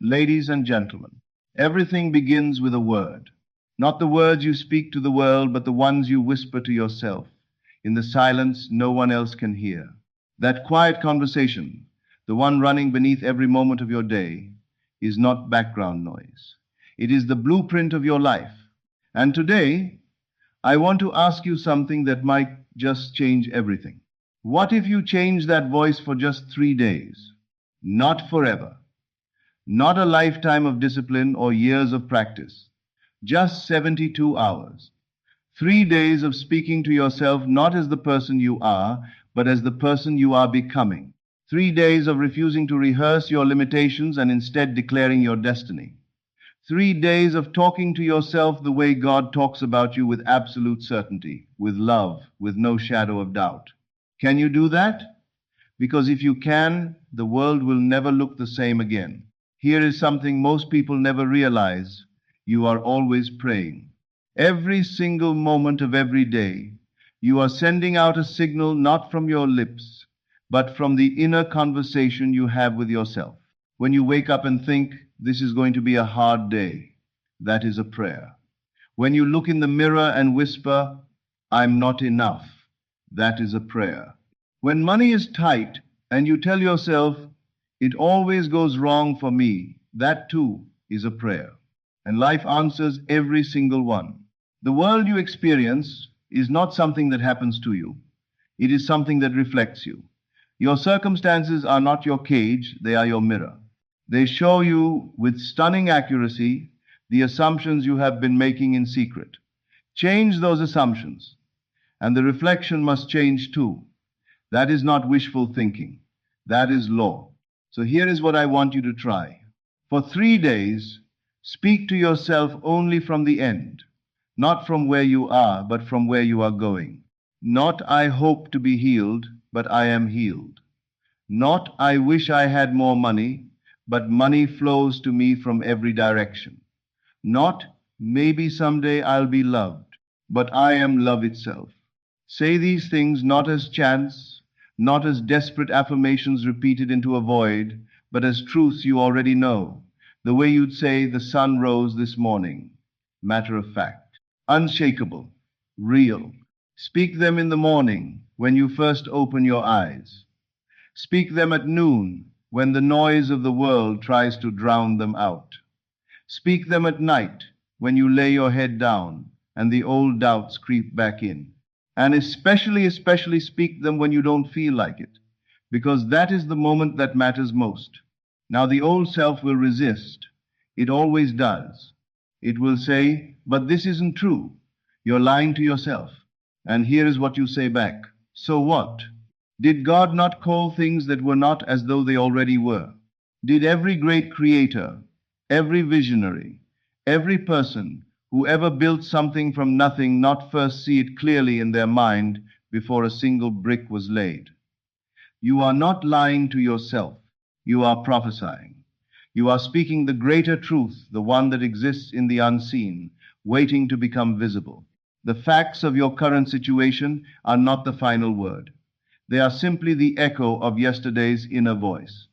Ladies and gentlemen, everything begins with a word. Not the words you speak to the world, but the ones you whisper to yourself in the silence no one else can hear. That quiet conversation, the one running beneath every moment of your day, is not background noise. It is the blueprint of your life. And today, I want to ask you something that might just change everything. What if you change that voice for just 3 days? Not forever. Not a lifetime of discipline or years of practice. Just 72 hours. 3 days of speaking to yourself not as the person you are, but as the person you are becoming. 3 days of refusing to rehearse your limitations and instead declaring your destiny. 3 days of talking to yourself the way God talks about you with absolute certainty, with love, with no shadow of doubt. Can you do that? Because if you can, the world will never look the same again. Here is something most people never realize. You are always praying. Every single moment of every day, you are sending out a signal not from your lips, but from the inner conversation you have with yourself. When you wake up and think, this is going to be a hard day, that is a prayer. When you look in the mirror and whisper, I'm not enough, that is a prayer. When money is tight and you tell yourself, it always goes wrong for me, that too is a prayer. And life answers every single one. The world you experience is not something that happens to you. It is something that reflects you. Your circumstances are not your cage, they are your mirror. They show you with stunning accuracy the assumptions you have been making in secret. Change those assumptions, and the reflection must change too. That is not wishful thinking. That is law. So here is what I want you to try. For 3 days, speak to yourself only from the end, not from where you are, but from where you are going. Not I hope to be healed, but I am healed. Not I wish I had more money, but money flows to me from every direction. Not maybe someday I'll be loved, but I am love itself. Say these things not as chants, not as desperate affirmations repeated into a void, but as truths you already know, the way you'd say the sun rose this morning. Matter of fact. Unshakable. Real. Speak them in the morning when you first open your eyes. Speak them at noon when the noise of the world tries to drown them out. Speak them at night when you lay your head down and the old doubts creep back in. And especially speak them when you don't feel like it, because that is the moment that matters most. Now the old self will resist. It always does. It will say, but this isn't true. You're lying to yourself. And here is what you say back. So what? Did God not call things that were not as though they already were? Did every great creator, every visionary, every person who ever built something from nothing not first see it clearly in their mind before a single brick was laid? You are not lying to yourself. You are prophesying. You are speaking the greater truth, the one that exists in the unseen, waiting to become visible. The facts of your current situation are not the final word. They are simply the echo of yesterday's inner voice.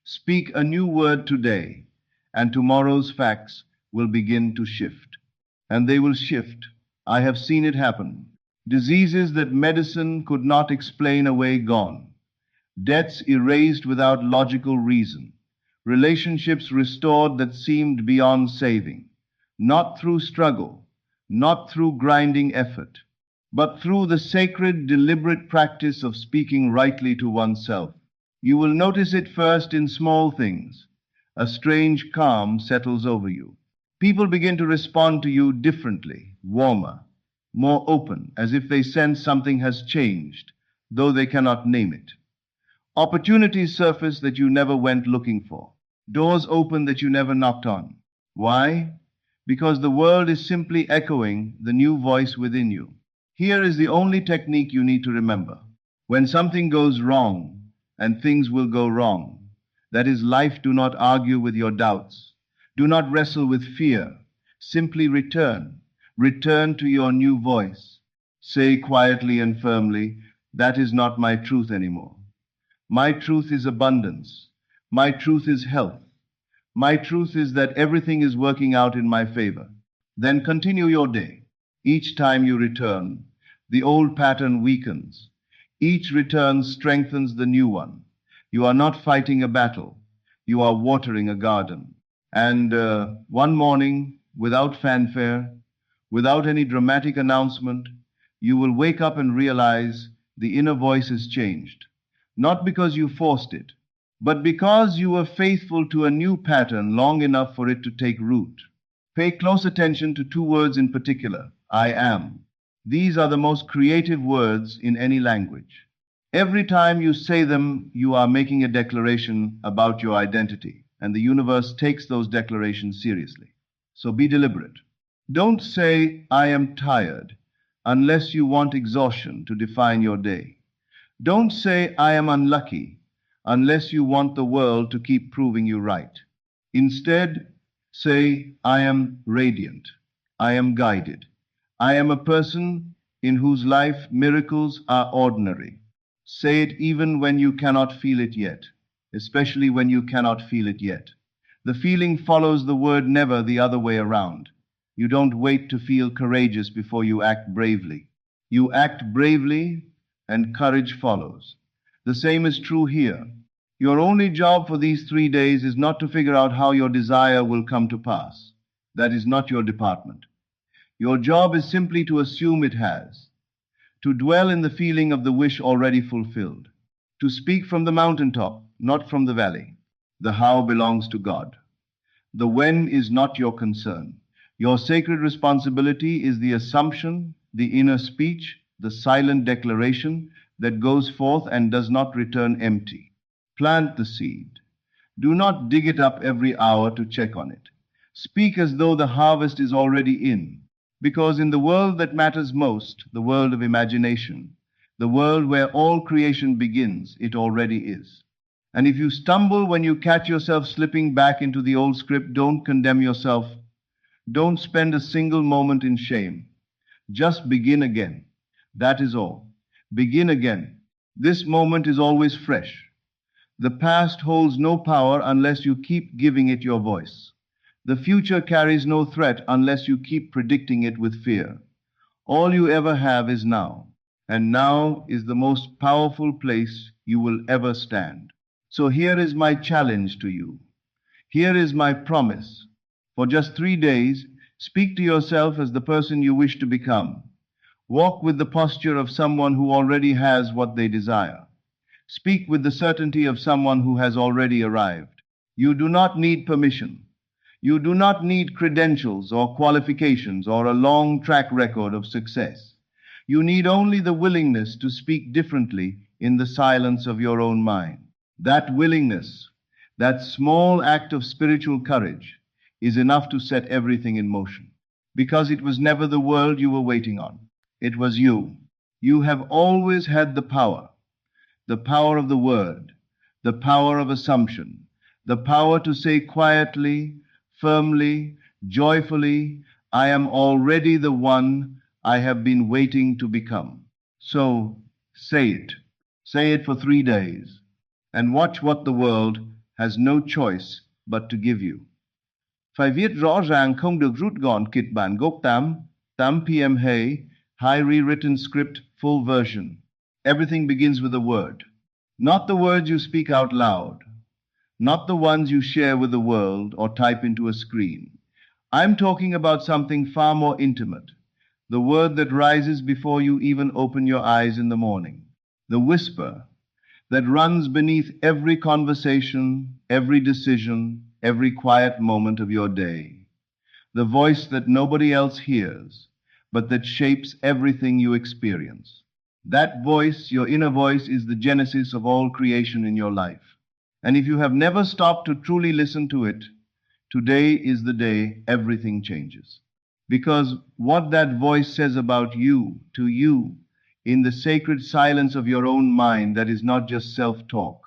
Speak a new word today, and tomorrow's facts will begin to shift. And they will shift. I have seen it happen. Diseases that medicine could not explain away gone. Debts erased without logical reason. Relationships restored that seemed beyond saving. Not through struggle, not through grinding effort, but through the sacred, deliberate practice of speaking rightly to oneself. You will notice it first in small things. A strange calm settles over you. People begin to respond to you differently, warmer, more open, as if they sense something has changed, though they cannot name it. Opportunities surface that you never went looking for. Doors open that you never knocked on. Why? Because the world is simply echoing the new voice within you. Here is the only technique you need to remember. When something goes wrong, and things will go wrong, that is life, do not argue with your doubts. Do not wrestle with fear. Simply return. Return to your new voice. Say quietly and firmly, that is not my truth anymore. My truth is abundance. My truth is health. My truth is that everything is working out in my favor. Then continue your day. Each time you return, the old pattern weakens. Each return strengthens the new one. You are not fighting a battle. You are watering a garden. And one morning, without fanfare, without any dramatic announcement, you will wake up and realize the inner voice has changed. Not because you forced it, but because you were faithful to a new pattern long enough for it to take root. Pay close attention to two words in particular: I am. These are the most creative words in any language. Every time you say them, you are making a declaration about your identity, and the universe takes those declarations seriously. So be deliberate. Don't say, I am tired, unless you want exhaustion to define your day. Don't say, I am unlucky, unless you want the world to keep proving you right. Instead, say, I am radiant. I am guided. I am a person in whose life miracles are ordinary. Say it even when you cannot feel it yet, especially when you cannot feel it yet. The feeling follows the word, never the other way around. You don't wait to feel courageous before you act bravely. You act bravely, and courage follows. The same is true here. Your only job for these 3 days is not to figure out how your desire will come to pass. That is not your department. Your job is simply to assume it has, to dwell in the feeling of the wish already fulfilled, to speak from the mountaintop, not from the valley. The how belongs to God. The when is not your concern. Your sacred responsibility is the assumption, the inner speech, the silent declaration that goes forth and does not return empty. Plant the seed. Do not dig it up every hour to check on it. Speak as though the harvest is already in. Because in the world that matters most, the world of imagination, the world where all creation begins, it already is. And if you stumble when you catch yourself slipping back into the old script, don't condemn yourself. Don't spend a single moment in shame. Just begin again. That is all. Begin again. This moment is always fresh. The past holds no power unless you keep giving it your voice. The future carries no threat unless you keep predicting it with fear. All you ever have is now, and now is the most powerful place you will ever stand. So here is my challenge to you. Here is my promise. For just 3 days, speak to yourself as the person you wish to become. Walk with the posture of someone who already has what they desire. Speak with the certainty of someone who has already arrived. You do not need permission. You do not need credentials or qualifications or a long track record of success. You need only the willingness to speak differently in the silence of your own mind. That willingness, that small act of spiritual courage, is enough to set everything in motion. Because it was never the world you were waiting on. It was you. You have always had the power of the word, the power of assumption, the power to say quietly, firmly, joyfully, I am already the one I have been waiting to become. So say it. Say it for 3 days, and watch what the world has no choice but to give you. Phải viết rõ ràng, không được rút gọn. Kịch bản gốc 8 p.m. Hey, high rewritten script, full version. Everything begins with a word. Not the words you speak out loud, not the ones you share with the world or type into a screen. I'm talking about something far more intimate. The word that rises before you even open your eyes in the morning. The whisper that runs beneath every conversation, every decision, every quiet moment of your day. The voice that nobody else hears, but that shapes everything you experience. That voice, your inner voice, is the genesis of all creation in your life. And if you have never stopped to truly listen to it, today is the day everything changes. Because what that voice says about you, to you, in the sacred silence of your own mind, that is not just self-talk.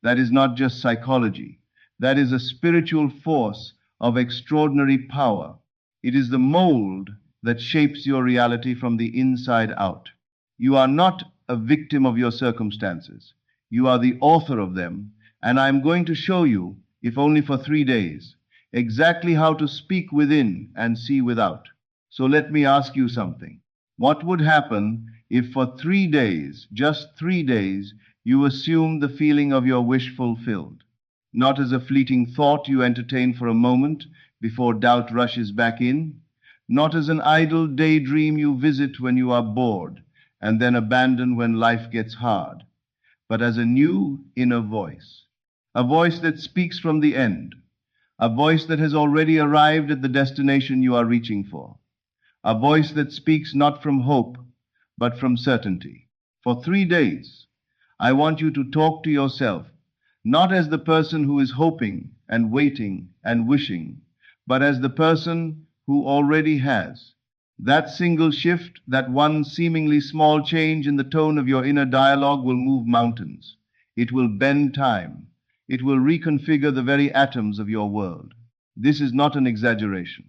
That is not just psychology. That is a spiritual force of extraordinary power. It is the mold that shapes your reality from the inside out. You are not a victim of your circumstances. You are the author of them, and I'm going to show you if only for 3 days, exactly how to speak within and see without. So let me ask you something. What would happen if for 3 days, just 3 days, you assumed the feeling of your wish fulfilled? Not as a fleeting thought you entertain for a moment before doubt rushes back in, not as an idle daydream you visit when you are bored and then abandon when life gets hard, but as a new inner voice, a voice that speaks from the end, a voice that has already arrived at the destination you are reaching for, a voice that speaks not from hope, but from certainty. For 3 days, I want you to talk to yourself, not as the person who is hoping and waiting and wishing, but as the person who already has. That single shift, that one seemingly small change in the tone of your inner dialogue will move mountains. It will bend time. It will reconfigure the very atoms of your world. This is not an exaggeration.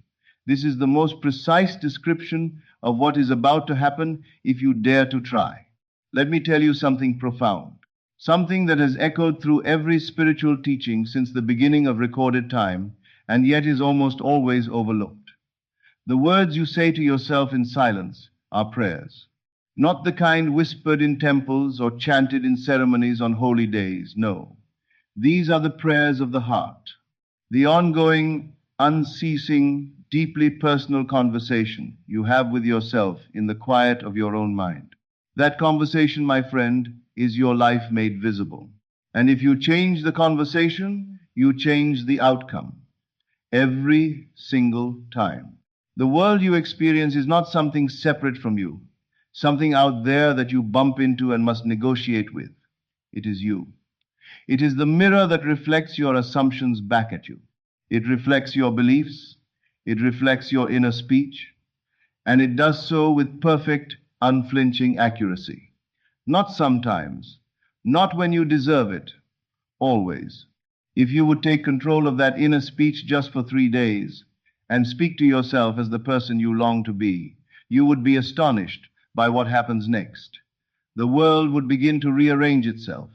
This is the most precise description of what is about to happen if you dare to try. Let me tell you something profound, something that has echoed through every spiritual teaching since the beginning of recorded time, and yet is almost always overlooked. The words you say to yourself in silence are prayers, not the kind whispered in temples or chanted in ceremonies on holy days. No, these are the prayers of the heart, the ongoing, unceasing, deeply personal conversation you have with yourself in the quiet of your own mind. That conversation, my friend, is your life made visible. And if you change the conversation, you change the outcome. Every single time. The world you experience is not something separate from you, something out there that you bump into and must negotiate with. It is you. It is the mirror that reflects your assumptions back at you. It reflects your beliefs. It reflects your inner speech. And it does so with perfect, unflinching accuracy. Not sometimes, not when you deserve it, always. If you would take control of that inner speech just for 3 days and speak to yourself as the person you long to be, you would be astonished by what happens next. The world would begin to rearrange itself,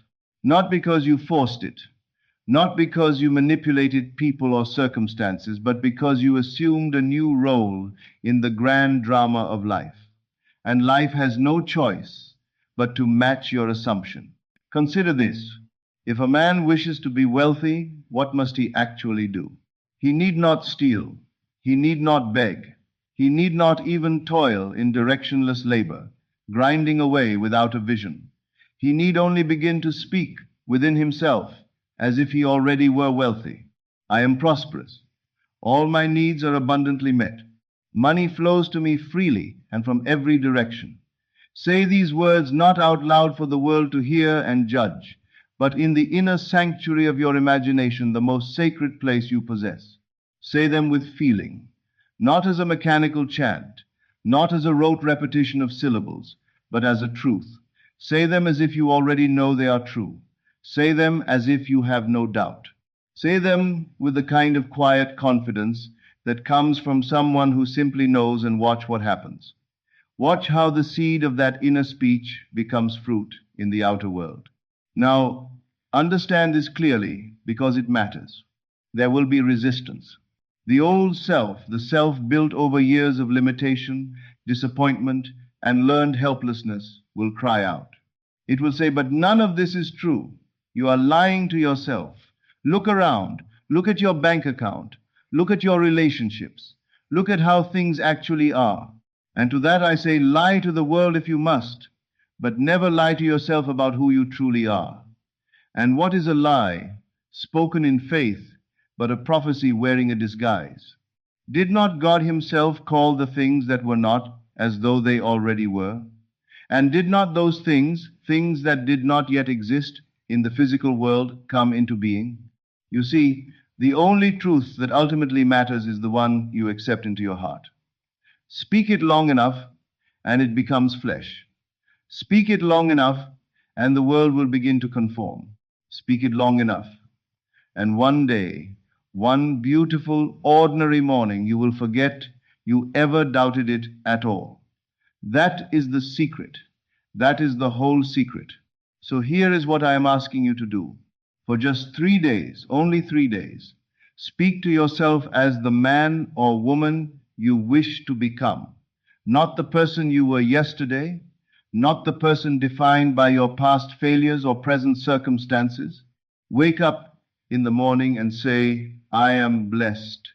not because you forced it, not because you manipulated people or circumstances, but because you assumed a new role in the grand drama of life. And life has no choice but to match your assumption. Consider this. If a man wishes to be wealthy, what must he actually do? He need not steal. He need not beg. He need not even toil in directionless labor, grinding away without a vision. He need only begin to speak within himself as if he already were wealthy. I am prosperous. All my needs are abundantly met. Money flows to me freely and from every direction. Say these words not out loud for the world to hear and judge, but in the inner sanctuary of your imagination, the most sacred place you possess. Say them with feeling, not as a mechanical chant, not as a rote repetition of syllables, but as a truth. Say them as if you already know they are true. Say them as if you have no doubt. Say them with the kind of quiet confidence that comes from someone who simply knows, and watch what happens. Watch how the seed of that inner speech becomes fruit in the outer world. Now, understand this clearly because it matters. There will be resistance. The old self, the self built over years of limitation, disappointment, and learned helplessness, will cry out. It will say, but none of this is true. You are lying to yourself. Look around. Look at your bank account. Look at your relationships. Look at how things actually are. And to that I say, lie to the world if you must, but never lie to yourself about who you truly are. And what is a lie, spoken in faith, but a prophecy wearing a disguise? Did not God himself call the things that were not as though they already were? And did not those things, things that did not yet exist in the physical world, come into being? You see, the only truth that ultimately matters is the one you accept into your heart. Speak it long enough, and it becomes flesh. Speak it long enough, and the world will begin to conform. Speak it long enough, and one day, one beautiful, ordinary morning, you will forget you ever doubted it at all. That is the secret. That is the whole secret. So here is what I am asking you to do. For just 3 days, only 3 days, speak to yourself as the man or woman you wish to become. Not the person you were yesterday, not the person defined by your past failures or present circumstances. Wake up in the morning and say, I am blessed.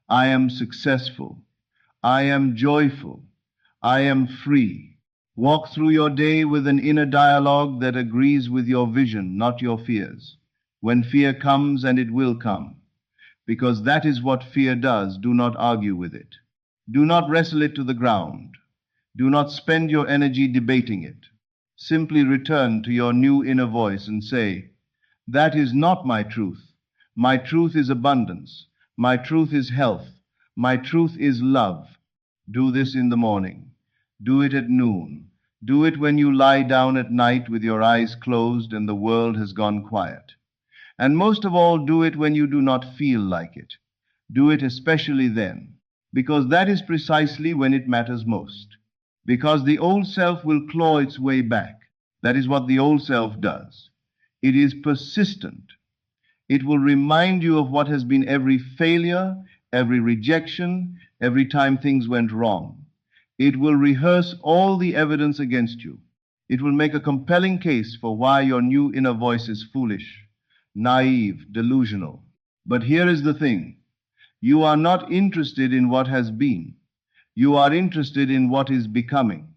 I am successful. I am joyful. I am free. Walk through your day with an inner dialogue that agrees with your vision, not your fears. When fear comes, and it will come, because that is what fear does, do not argue with it. Do not wrestle it to the ground. Do not spend your energy debating it. Simply return to your new inner voice and say, that is not my truth. My truth is abundance. My truth is health. My truth is love. Do this in the morning. Do it at noon. Do it when you lie down at night with your eyes closed and the world has gone quiet. And most of all, do it when you do not feel like it. Do it especially then, because that is precisely when it matters most. Because the old self will claw its way back. That is what the old self does. It is persistent. It will remind you of what has been every failure, every rejection, every time things went wrong. It will rehearse all the evidence against you. It will make a compelling case for why your new inner voice is foolish, naive, delusional. But here is the thing. You are not interested in what has been. You are interested in what is becoming.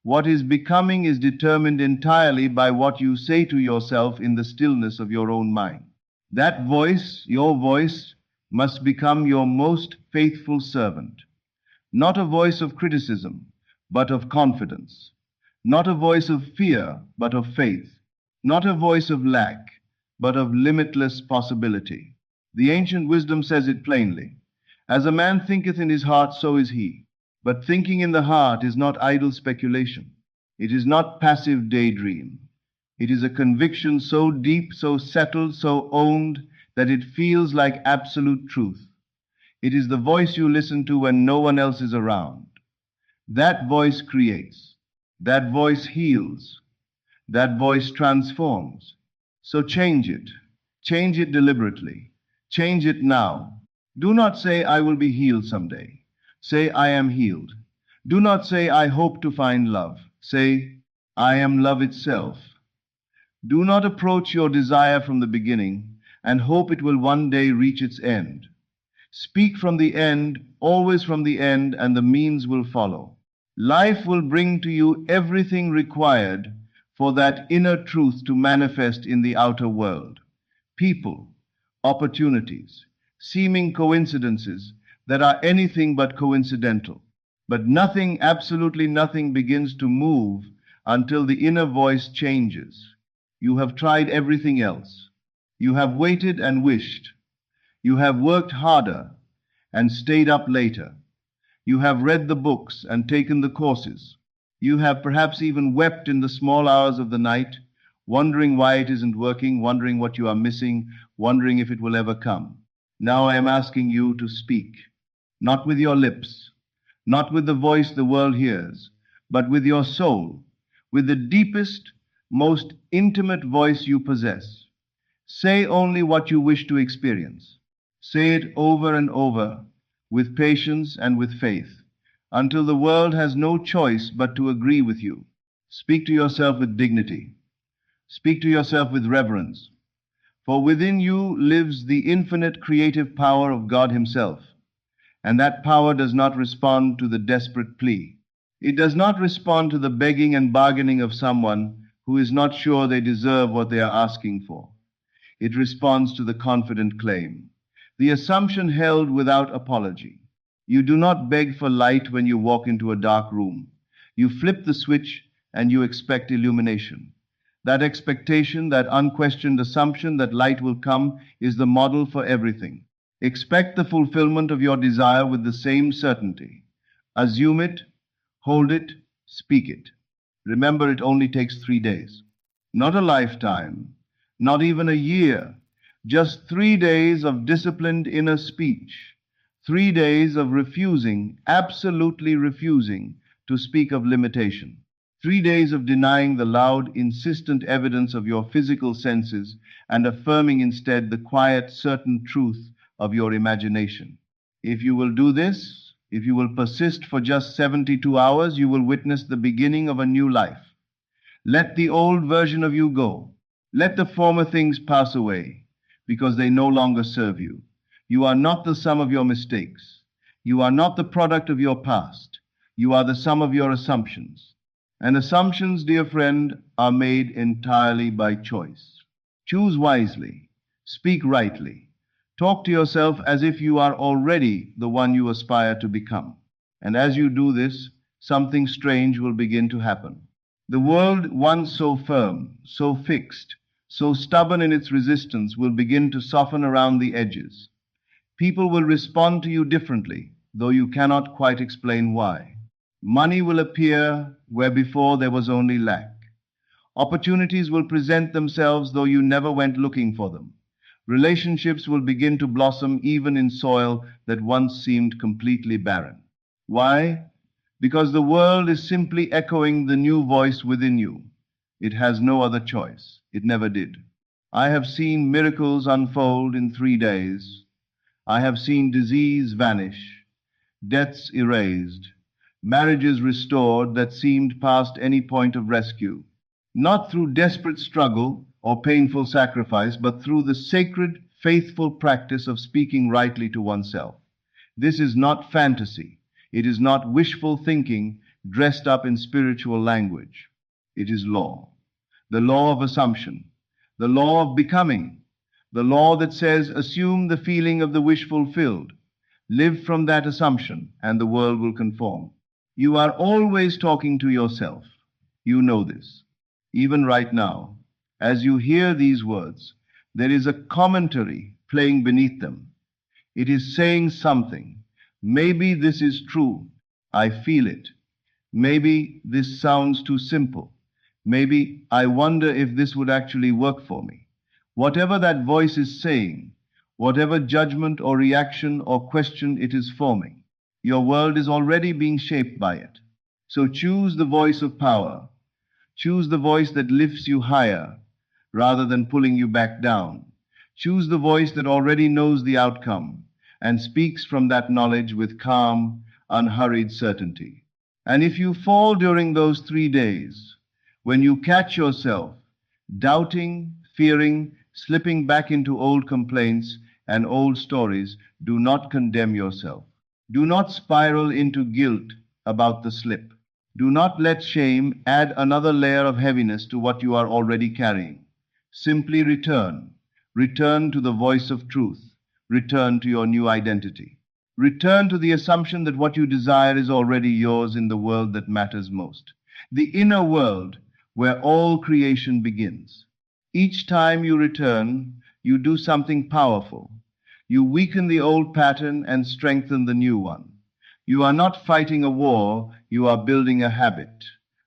What is becoming is determined entirely by what you say to yourself in the stillness of your own mind. That voice, your voice, must become your most faithful servant. Not a voice of criticism, but of confidence. Not a voice of fear, but of faith. Not a voice of lack, but of limitless possibility. The ancient wisdom says it plainly. As a man thinketh in his heart, so is he. But thinking in the heart is not idle speculation. It is not passive daydream. It is a conviction so deep, so settled, so owned, that it feels like absolute truth. It is the voice you listen to when no one else is around. That voice creates. That voice heals. That voice transforms. So change it. Change it deliberately. Change it now. Do not say, I will be healed someday. Say, I am healed. Do not say, I hope to find love. Say, I am love itself. Do not approach your desire from the beginning and hope it will one day reach its end. Speak from the end, always from the end, and the means will follow. Life will bring to you everything required for that inner truth to manifest in the outer world. People, opportunities, seeming coincidences that are anything but coincidental. But nothing, absolutely nothing, begins to move until the inner voice changes. You have tried everything else. You have waited and wished. You have worked harder and stayed up later. You have read the books and taken the courses. You have perhaps even wept in the small hours of the night, wondering why it isn't working, wondering what you are missing, wondering if it will ever come. Now I am asking you to speak, not with your lips, not with the voice the world hears, but with your soul, with the deepest, most intimate voice you possess. Say only what you wish to experience. Say it over and over, with patience and with faith, until the world has no choice but to agree with you. Speak to yourself with dignity. Speak to yourself with reverence. For within you lives the infinite creative power of God Himself, and that power does not respond to the desperate plea. It does not respond to the begging and bargaining of someone who is not sure they deserve what they are asking for. It responds to the confident claim, the assumption held without apology. You do not beg for light when you walk into a dark room. You flip the switch and you expect illumination. That expectation, that unquestioned assumption that light will come, is the model for everything. Expect the fulfillment of your desire with the same certainty. Assume it, hold it, speak it. Remember, it only takes 3 days. Not a lifetime, not even a year. Just 3 days of disciplined inner speech. 3 days of refusing, absolutely refusing, to speak of limitation. 3 days of denying the loud, insistent evidence of your physical senses and affirming instead the quiet, certain truth of your imagination. If you will do this, if you will persist for just 72 hours, you will witness the beginning of a new life. Let the old version of you go. Let the former things pass away, because they no longer serve you. You are not the sum of your mistakes. You are not the product of your past. You are the sum of your assumptions. And assumptions, dear friend, are made entirely by choice. Choose wisely. Speak rightly. Talk to yourself as if you are already the one you aspire to become. And as you do this, something strange will begin to happen. The world, once so firm, so fixed, so stubborn in its resistance, will begin to soften around the edges. People will respond to you differently, though you cannot quite explain why. Money will appear where before there was only lack. Opportunities will present themselves though you never went looking for them. Relationships will begin to blossom even in soil that once seemed completely barren. Why? Because the world is simply echoing the new voice within you. It has no other choice. It never did. I have seen miracles unfold in 3 days. I have seen disease vanish, deaths erased, marriages restored that seemed past any point of rescue. Not through desperate struggle or painful sacrifice, but through the sacred, faithful practice of speaking rightly to oneself. This is not fantasy. It is not wishful thinking dressed up in spiritual language. It is law. The law of assumption. The law of becoming. The law that says, assume the feeling of the wish fulfilled. Live from that assumption, and the world will conform. You are always talking to yourself. You know this. Even right now, as you hear these words, there is a commentary playing beneath them. It is saying something. Maybe this is true. I feel it. Maybe this sounds too simple. Maybe I wonder if this would actually work for me. Whatever that voice is saying, whatever judgment or reaction or question it is forming, your world is already being shaped by it. So choose the voice of power. Choose the voice that lifts you higher rather than pulling you back down. Choose the voice that already knows the outcome and speaks from that knowledge with calm, unhurried certainty. And if you fall during those 3 days, when you catch yourself doubting, fearing, slipping back into old complaints and old stories, do not condemn yourself. Do not spiral into guilt about the slip. Do not let shame add another layer of heaviness to what you are already carrying. Simply return. Return to the voice of truth. Return to your new identity. Return to the assumption that what you desire is already yours in the world that matters most. The inner world where all creation begins. Each time you return, you do something powerful. You weaken the old pattern and strengthen the new one. You are not fighting a war, you are building a habit,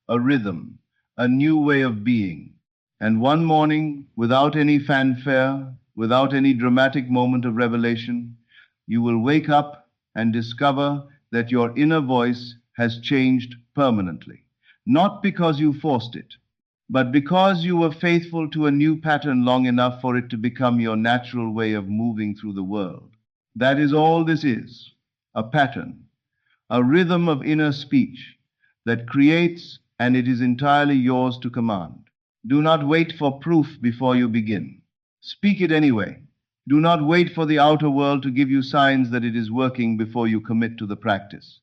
a rhythm, a new way of being. And one morning, without any fanfare, without any dramatic moment of revelation, you will wake up and discover that your inner voice has changed permanently. Not because you forced it, but because you were faithful to a new pattern long enough for it to become your natural way of moving through the world. That is all this is, a pattern, a rhythm of inner speech that creates, and it is entirely yours to command. Do not wait for proof before you begin. Speak it anyway. Do not wait for the outer world to give you signs that it is working before you commit to the practice.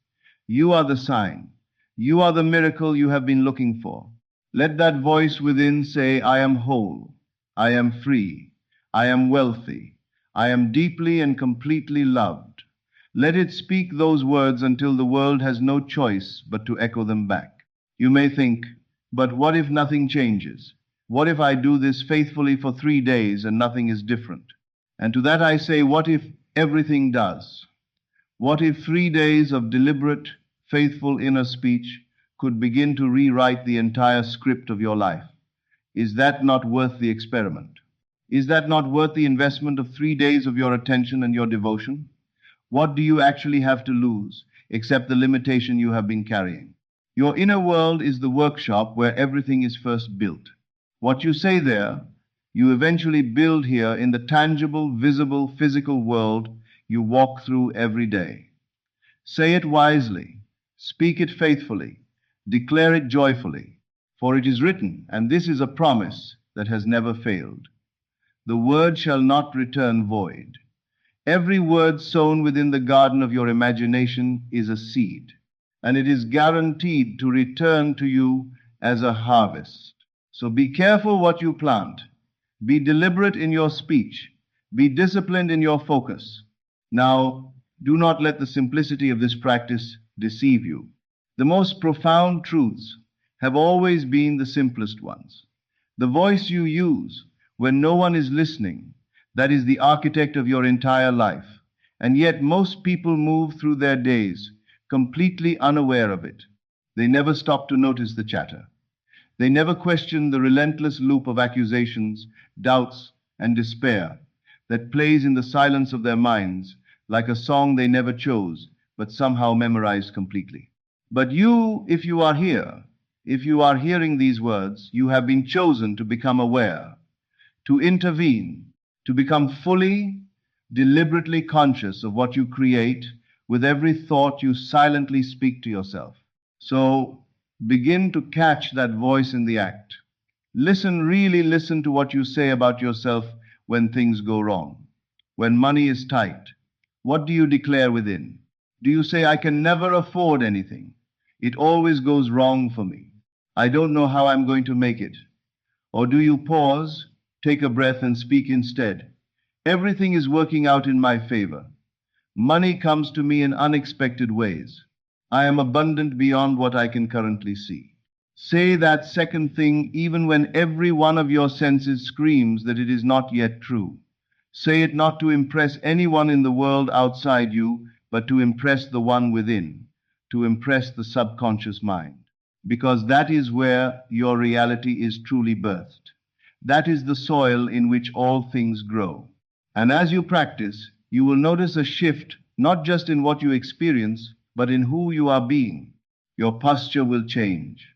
You are the sign. You are the miracle you have been looking for. Let that voice within say, I am whole, I am free, I am wealthy, I am deeply and completely loved. Let it speak those words until the world has no choice but to echo them back. You may think, but what if nothing changes? What if I do this faithfully for 3 days and nothing is different? And to that I say, what if everything does? What if 3 days of deliberate, faithful inner speech could begin to rewrite the entire script of your life? Is that not worth the experiment? Is that not worth the investment of 3 days of your attention and your devotion? What do you actually have to lose, except the limitation you have been carrying? Your inner world is the workshop where everything is first built. What you say there, you eventually build here in the tangible, visible, physical world you walk through every day. Say it wisely, speak it faithfully, declare it joyfully, for it is written, and this is a promise that has never failed. The word shall not return void. Every word sown within the garden of your imagination is a seed, and it is guaranteed to return to you as a harvest. So be careful what you plant. Be deliberate in your speech. Be disciplined in your focus. Now, do not let the simplicity of this practice deceive you. The most profound truths have always been the simplest ones. The voice you use when no one is listening, that is the architect of your entire life. And yet most people move through their days completely unaware of it. They never stop to notice the chatter. They never question the relentless loop of accusations, doubts, and despair that plays in the silence of their minds like a song they never chose, but somehow memorized completely. But you, if you are here, if you are hearing these words, you have been chosen to become aware, to intervene, to become fully, deliberately conscious of what you create with every thought you silently speak to yourself. So begin to catch that voice in the act. Listen, really listen to what you say about yourself when things go wrong. When money is tight, what do you declare within? Do you say, I can never afford anything? It always goes wrong for me. I don't know how I'm going to make it. Or do you pause, take a breath, and speak instead? Everything is working out in my favor. Money comes to me in unexpected ways. I am abundant beyond what I can currently see. Say that second thing even when every one of your senses screams that it is not yet true. Say it not to impress anyone in the world outside you, but to impress the one within, to impress the subconscious mind. Because that is where your reality is truly birthed. That is the soil in which all things grow. And as you practice, you will notice a shift not just in what you experience, but in who you are being. Your posture will change.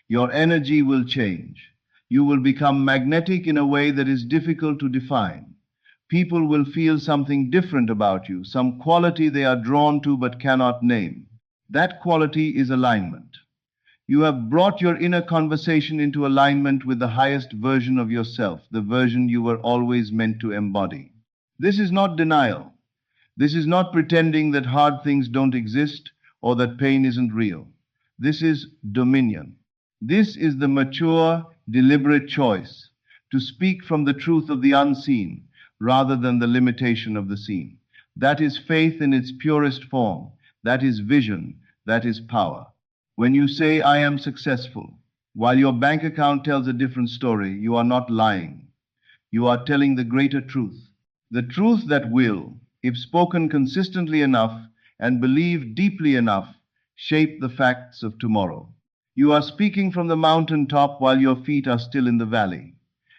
Your energy will change. You will become magnetic in a way that is difficult to define. People will feel something different about you, some quality they are drawn to but cannot name. That quality is alignment. You have brought your inner conversation into alignment with the highest version of yourself, the version you were always meant to embody. This is not denial. This is not pretending that hard things don't exist or that pain isn't real. This is dominion. This is the mature, deliberate choice to speak from the truth of the unseen rather than the limitation of the seen. That is faith in its purest form. That is vision. That is power. When you say, I am successful, while your bank account tells a different story, you are not lying. You are telling the greater truth. The truth that will, if spoken consistently enough and believed deeply enough, shape the facts of tomorrow. You are speaking from the mountaintop while your feet are still in the valley.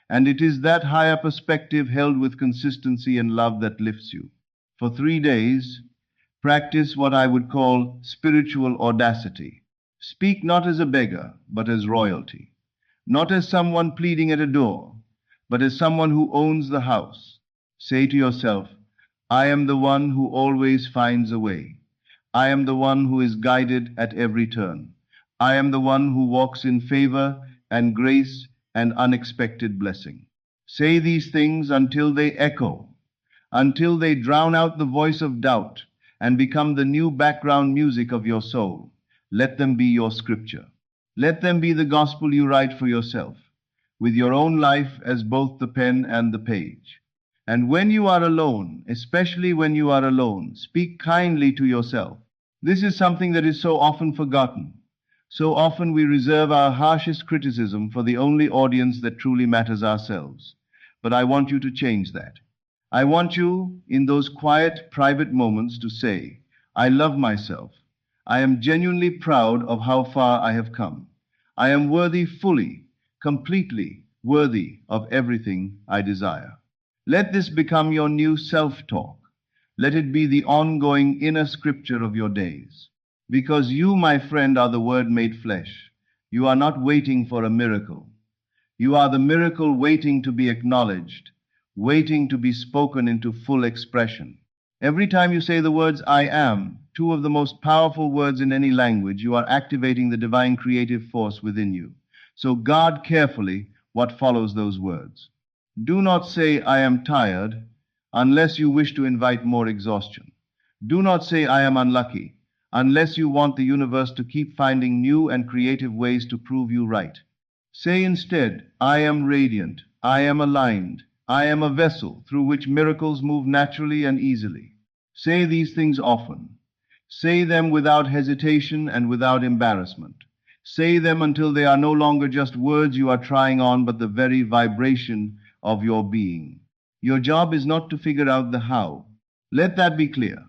And it is that higher perspective held with consistency and love that lifts you. For 3 days, practice what I would call spiritual audacity. Speak not as a beggar, but as royalty. Not as someone pleading at a door, but as someone who owns the house. Say to yourself, I am the one who always finds a way. I am the one who is guided at every turn. I am the one who walks in favor and grace and unexpected blessing. Say these things until they echo, until they drown out the voice of doubt and become the new background music of your soul. Let them be your scripture. Let them be the gospel you write for yourself, with your own life as both the pen and the page. And when you are alone, especially when you are alone, speak kindly to yourself. This is something that is so often forgotten. So often we reserve our harshest criticism for the only audience that truly matters, ourselves. But I want you to change that. I want you, in those quiet, private moments, to say, I love myself. I am genuinely proud of how far I have come. I am worthy fully, completely worthy of everything I desire. Let this become your new self-talk. Let it be the ongoing inner scripture of your days. Because you, my friend, are the Word made flesh. You are not waiting for a miracle. You are the miracle waiting to be acknowledged, waiting to be spoken into full expression. Every time you say the words I am, two of the most powerful words in any language, you are activating the divine creative force within you. So guard carefully what follows those words. Do not say I am tired unless you wish to invite more exhaustion. Do not say I am unlucky unless you want the universe to keep finding new and creative ways to prove you right. Say instead, I am radiant, I am aligned, I am a vessel through which miracles move naturally and easily. Say these things often. Say them without hesitation and without embarrassment. Say them until they are no longer just words you are trying on, but the very vibration of your being. Your job is not to figure out the how. Let that be clear.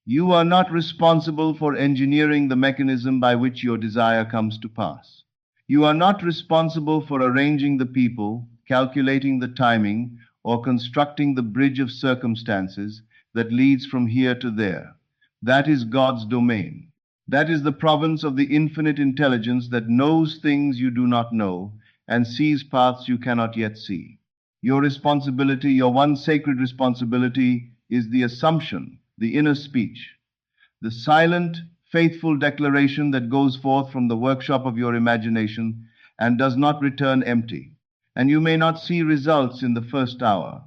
You are not responsible for engineering the mechanism by which your desire comes to pass. You are not responsible for arranging the people, calculating the timing, or constructing the bridge of circumstances that leads from here to there. That is God's domain. That is the province of the infinite intelligence that knows things you do not know and sees paths you cannot yet see. Your responsibility, your one sacred responsibility, is the assumption, the inner speech, the silent, faithful declaration that goes forth from the workshop of your imagination and does not return empty. And you may not see results in the first hour.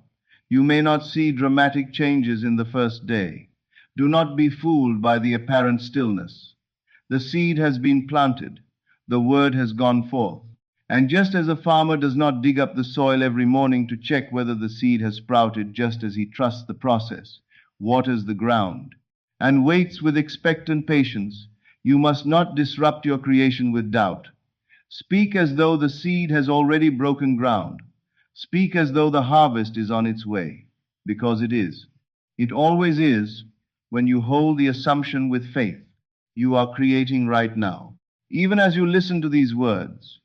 You may not see dramatic changes in the first day. Do not be fooled by the apparent stillness. The seed has been planted. The word has gone forth. And just as a farmer does not dig up the soil every morning to check whether the seed has sprouted, just as he trusts the process, waters the ground, and waits with expectant patience, you must not disrupt your creation with doubt. Speak as though the seed has already broken ground. Speak as though the harvest is on its way, because it is. It always is when you hold the assumption with faith. You are creating right now. Even as you listen to these words,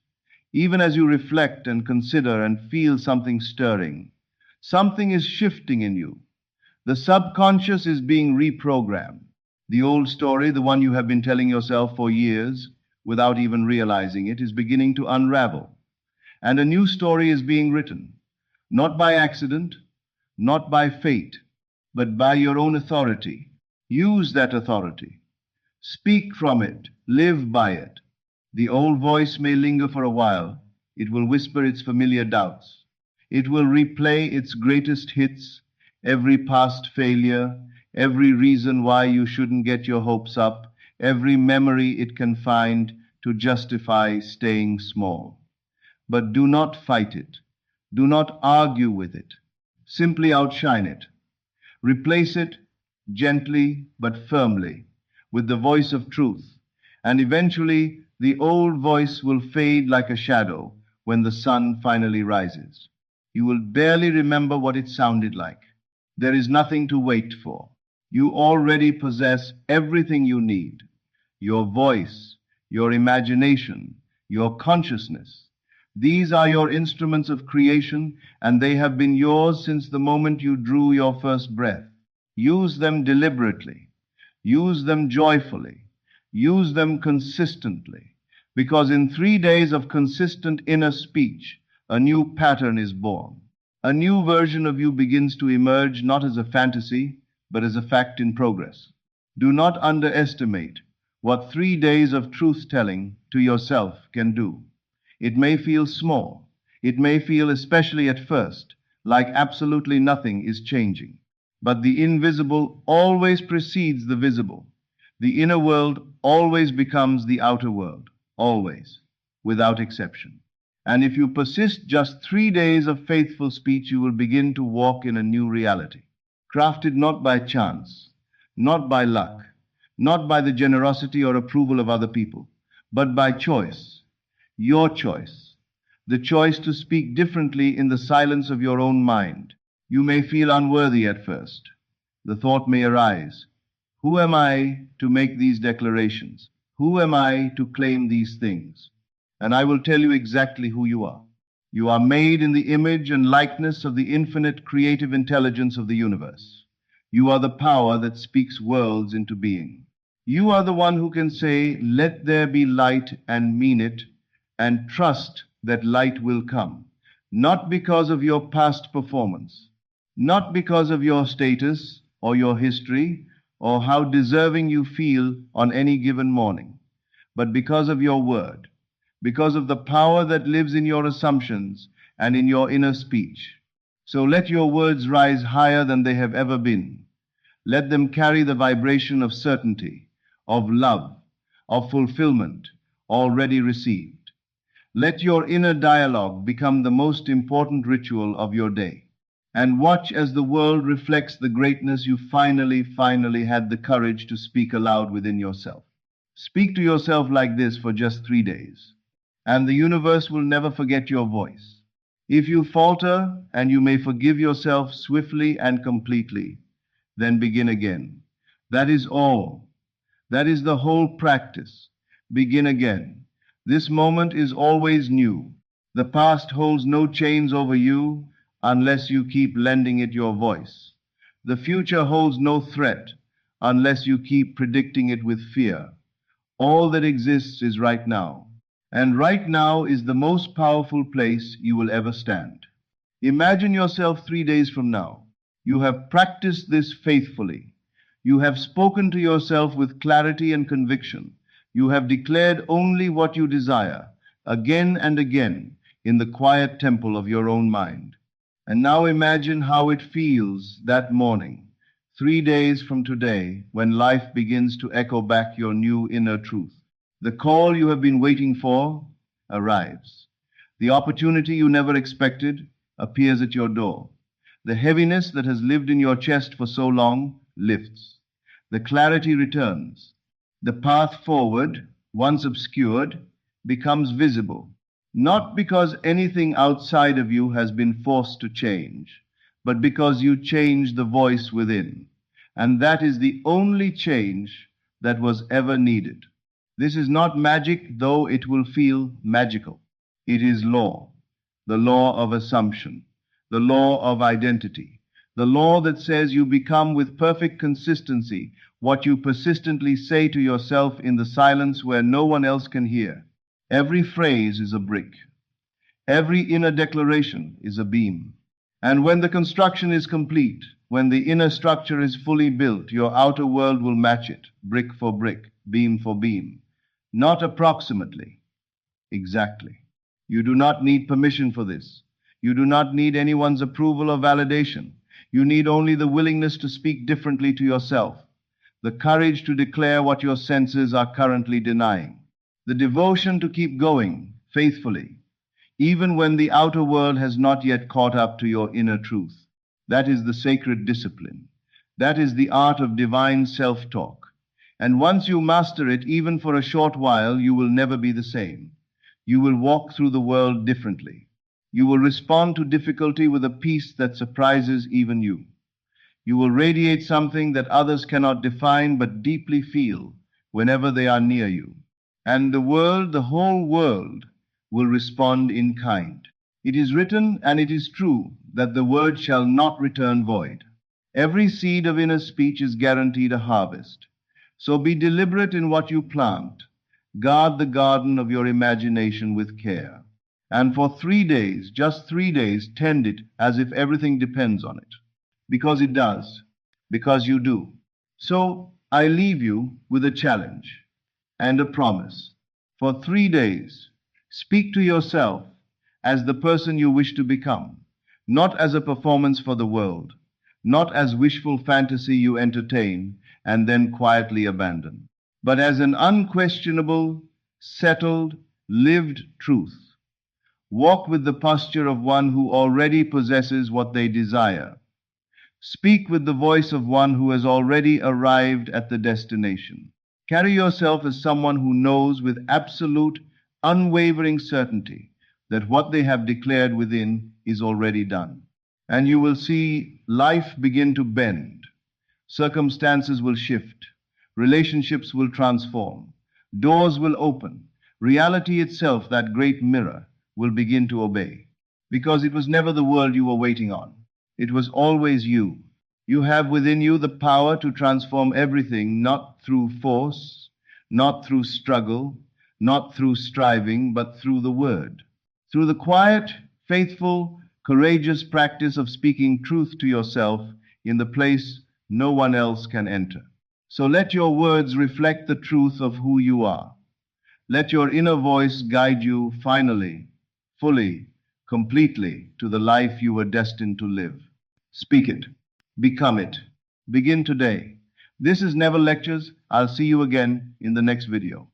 even as you reflect and consider and feel something stirring, something is shifting in you. The subconscious is being reprogrammed. The old story, the one you have been telling yourself for years without even realizing it, is beginning to unravel. And a new story is being written, not by accident, not by fate, but by your own authority. Use that authority. Speak from it. Live by it. The old voice may linger for a while. It will whisper its familiar doubts. It will replay its greatest hits, every past failure, every reason why you shouldn't get your hopes up, every memory it can find to justify staying small. But do not fight it. Do not argue with it. Simply outshine it. Replace it gently but firmly with the voice of truth, and eventually the old voice will fade like a shadow when the sun finally rises. You will barely remember what it sounded like. There is nothing to wait for. You already possess everything you need. Your voice, your imagination, your consciousness. These are your instruments of creation, and they have been yours since the moment you drew your first breath. Use them deliberately. Use them joyfully. Use them consistently. Because in 3 days of consistent inner speech, a new pattern is born. A new version of you begins to emerge, not as a fantasy, but as a fact in progress. Do not underestimate what 3 days of truth-telling to yourself can do. It may feel small. It may feel, especially at first, like absolutely nothing is changing. But the invisible always precedes the visible. The inner world always becomes the outer world. Always, without exception. And if you persist just 3 days of faithful speech, you will begin to walk in a new reality, crafted not by chance, not by luck, not by the generosity or approval of other people, but by choice, your choice, the choice to speak differently in the silence of your own mind. You may feel unworthy at first. The thought may arise, who am I to make these declarations? Who am I to claim these things? And I will tell you exactly who you are. You are made in the image and likeness of the infinite creative intelligence of the universe. You are the power that speaks worlds into being. You are the one who can say, "Let there be light," and mean it, and trust that light will come, not because of your past performance, not because of your status or your history or how deserving you feel on any given morning, but because of your word, because of the power that lives in your assumptions and in your inner speech. So let your words rise higher than they have ever been. Let them carry the vibration of certainty, of love, of fulfillment already received. Let your inner dialogue become the most important ritual of your day. And watch as the world reflects the greatness you finally had the courage to speak aloud within yourself. Speak to yourself like this for just 3 days, and the universe will never forget your voice. If you falter, and you may forgive yourself swiftly and completely, then begin again. That is all. That is the whole practice. Begin again. This moment is always new. The past holds no chains over you unless you keep lending it your voice. The future holds no threat unless you keep predicting it with fear. All that exists is right now. And right now is the most powerful place you will ever stand. Imagine yourself 3 days from now. You have practiced this faithfully. You have spoken to yourself with clarity and conviction. You have declared only what you desire, again and again, in the quiet temple of your own mind. And now imagine how it feels that morning, 3 days from today, when life begins to echo back your new inner truth. The call you have been waiting for arrives. The opportunity you never expected appears at your door. The heaviness that has lived in your chest for so long lifts. The clarity returns. The path forward, once obscured, becomes visible, not because anything outside of you has been forced to change, but because you changed the voice within. And that is the only change that was ever needed. This is not magic, though it will feel magical. It is law, the law of assumption, the law of identity, the law that says you become with perfect consistency what you persistently say to yourself in the silence where no one else can hear. Every phrase is a brick. Every inner declaration is a beam. And when the construction is complete, when the inner structure is fully built, your outer world will match it, brick for brick, beam for beam. Not approximately, exactly. You do not need permission for this. You do not need anyone's approval or validation. You need only the willingness to speak differently to yourself, the courage to declare what your senses are currently denying, the devotion to keep going faithfully, even when the outer world has not yet caught up to your inner truth. That is the sacred discipline. That is the art of divine self-talk. And once you master it, even for a short while, you will never be the same. You will walk through the world differently. You will respond to difficulty with a peace that surprises even you. You will radiate something that others cannot define but deeply feel whenever they are near you. And the world, the whole world, will respond in kind. It is written, and it is true, that the word shall not return void. Every seed of inner speech is guaranteed a harvest. So be deliberate in what you plant. Guard the garden of your imagination with care. And for 3 days, just 3 days, tend it as if everything depends on it. Because it does. Because you do. So I leave you with a challenge and a promise. For 3 days, speak to yourself as the person you wish to become, not as a performance for the world, not as wishful fantasy you entertain and then quietly abandon, but as an unquestionable, settled, lived truth. Walk with the posture of one who already possesses what they desire. Speak with the voice of one who has already arrived at the destination. Carry yourself as someone who knows with absolute, unwavering certainty that what they have declared within is already done. And you will see life begin to bend. Circumstances will shift. Relationships will transform. Doors will open. Reality itself, that great mirror, will begin to obey. Because it was never the world you were waiting on. It was always you. You have within you the power to transform everything, not through force, not through struggle, not through striving, but through the word. Through the quiet, faithful, courageous practice of speaking truth to yourself in the place no one else can enter. So let your words reflect the truth of who you are. Let your inner voice guide you finally, fully, completely to the life you were destined to live. Speak it. Become it. Begin today. This is Never Lectures. I'll see you again in the next video.